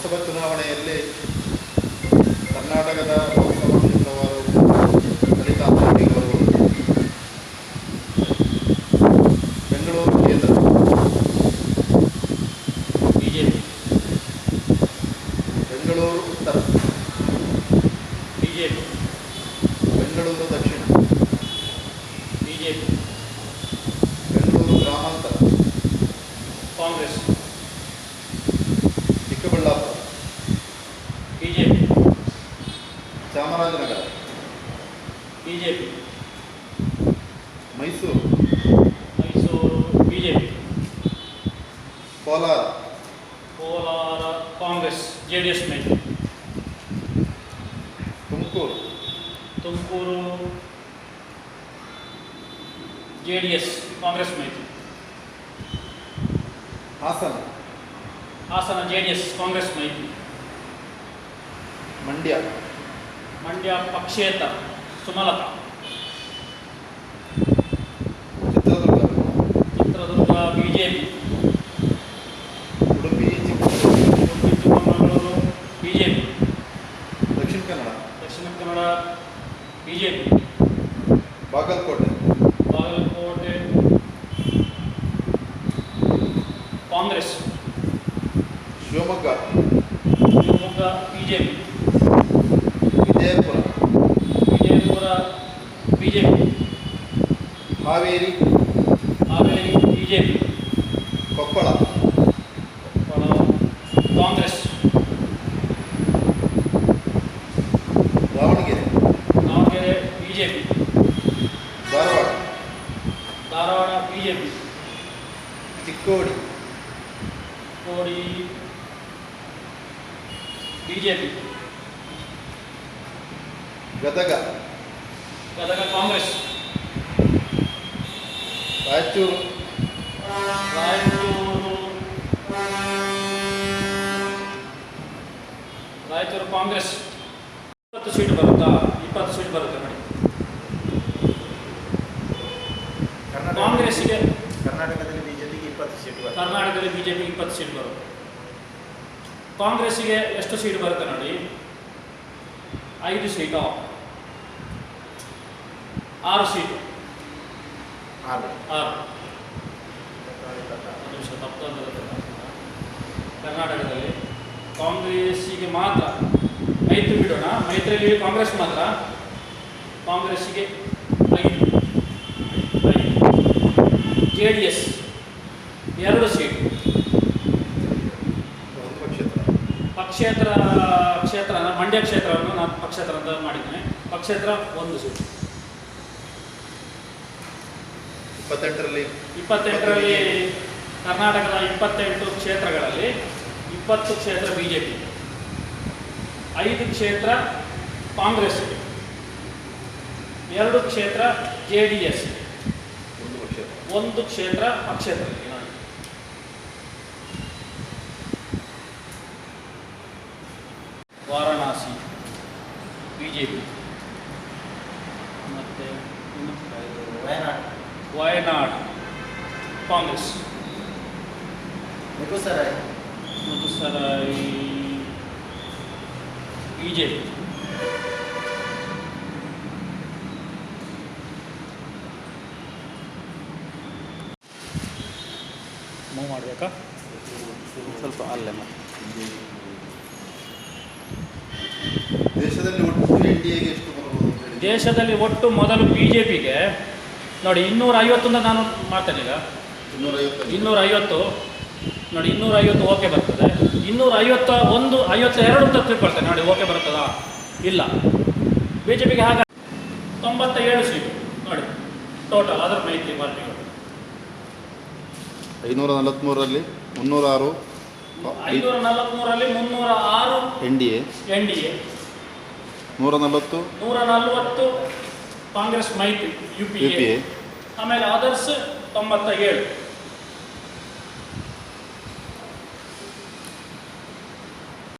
ಲೋಕಸಭಾ ಚುನಾವಣೆಯಲ್ಲಿ ಕರ್ನಾಟಕದ ಲೋಕಸಭಾ ಕ್ಷೇತ್ರವಾರು ಫಲಿತಾಂಶಗಳು ಬೆಂಗಳೂರು ಕೇಂದ್ರ ಬಿಜೆಪಿ, ಬೆಂಗಳೂರು ಉತ್ತರ, ಬಿಜೆಪಿ, ಬೆಂಗಳೂರು ದಕ್ಷಿಣ, BJP, Bengaluru Gramantara, Congress, Chikkaballapur, BJP, Chamarajanagar, BJP, Mysuru, Mysuru, BJP, Kolar, Kolar Congress JDS ಮೈತ್ರಿ, ತುಮಕೂರು, ತುಮಕೂರು ಜೆಡಿಎಸ್ ಕಾಂಗ್ರೆಸ್ ಮೈತ್ರಿ, ಹಾಸನ, ಹಾಸನ ಜೆಡಿಎಸ್ ಕಾಂಗ್ರೆಸ್ ಮೈತ್ರಿ, ಮಂಡ್ಯ, ಮಂಡ್ಯ ಪಕ್ಷೇತರ Sumalatha, Chitradurga, Chitradurga BJP, Udupi, Chikkamagaluru BJP, Dakshina Kannada, Dakshina Kannada BJP, Bagalkot, Bagalkot Congress, Shivamogga, Shivamogga BJP, Vijayapura, Vijayapura BJP, Haveri, Haveri BJP, Koppal, Koppal Congress, Davanagere, Davanagere BJP, Dharwad, Dharwad BJP, Chikkodi, Kodi BJP, Gadag, Gadag Congress, Raichur, Raichur Congress 20 seat ಬರುತ್ತಾ? 20 ಸೀಟ್ ಬರುತ್ತೆ ನೋಡಿ. ಕಾಂಗ್ರೆಸ್ಸಿಗೆ ಕರ್ನಾಟಕದಲ್ಲಿ ಬಿಜೆಪಿಗೆ 20 ಸೀಟ್ ಬರುತ್ತೆ. ಕರ್ನಾಟಕದಲ್ಲಿ ಬಿಜೆಪಿಗೆ 20 ಸೀಟ್ ಬರುತ್ತೆ. ಕಾಂಗ್ರೆಸ್ಸಿಗೆ ಎಷ್ಟು ಸೀಟ್ ಬರುತ್ತೆ ನೋಡಿ? 5 ಸೀಟು, 6 ಸೀಟು, 6 ನಿಮಿಷ ತಪ್ಪು. ಕರ್ನಾಟಕದಲ್ಲಿ ಕಾಂಗ್ರೆಸ್ಸಿಗೆ ಮಾತ್ರ ಮೈತ್ರಿ ಬಿಡೋಣ, ಮೈತ್ರಿಯಲ್ಲಿ ಕಾಂಗ್ರೆಸ್ ಮಾತ್ರ, ಕಾಂಗ್ರೆಸ್ಸಿಗೆ 5, JDS 2 ಸೀಟ್, ಪಕ್ಷೇತರ ಕ್ಷೇತ್ರ ಮಂಡ್ಯ ಕ್ಷೇತ್ರವನ್ನು ನಾನು ಪಕ್ಷೇತರ ಅಂತ ಮಾಡಿದ್ದೇನೆ, ಪಕ್ಷೇತರ 1 ಸೀಟ್. 28ರಲ್ಲಿ ಕರ್ನಾಟಕದ 28 ಕ್ಷೇತ್ರಗಳಲ್ಲಿ 20 ಕ್ಷೇತ್ರ ಬಿಜೆಪಿ, 5 ಕ್ಷೇತ್ರ ಕಾಂಗ್ರೆಸ್, 2 ಕ್ಷೇತ್ರ JDS, 1 ಕ್ಷೇತ್ರ ಪಕ್ಷೇತರ. ವಾರಣಾಸಿ ಬಿಜೆಪಿ, ಮತ್ತು ವಯನಾಡ್ ಕಾಂಗ್ರೆಸ್, ಮುಗುಸರಾಯ್ ಬಿಜೆಪಿ, ಮೂವ್ ಮಾಡಬೇಕಾ ಸ್ವಲ್ಪ ಅಲ್ಲೇ ಮತ್ತೆ. ದೇಶದಲ್ಲಿ ಒಟ್ಟು NDAಗೆ ಎಷ್ಟು ಬರ್ಬೋದು ಅಂತ ಹೇಳಿ? ದೇಶದಲ್ಲಿ ಒಟ್ಟು ಮೊದಲು ಬಿಜೆಪಿಗೆ ನೋಡಿ 250 ನಾನು ಮಾಡ್ತೇನೆ ಈಗ. 250 ನೋಡಿ, 250 ಓಕೆ ಬರ್ತದೆ. 251 52 ಅಂತ ತಿಳ್ಕೊಳ್ತೇನೆ ನೋಡಿ, ಓಕೆ ಬರ್ತದಾ? ಇಲ್ಲ. ಬಿಜೆಪಿಗೆ ಹಾಗೆ 97 ಸೀಟು ನೋಡಿ ಟೋಟಲ್ ಅದರ ಮೈತ್ರಿ ಪಾರ್ಟಿಗಳು. 543ರಲ್ಲಿ 306, 543ರಲ್ಲಿ 306 NDA, 140 ಕಾಂಗ್ರೆಸ್ ಮೈತ್ರಿ UPA, ಆಮೇಲೆ ಅದರ್ಸ್ 97.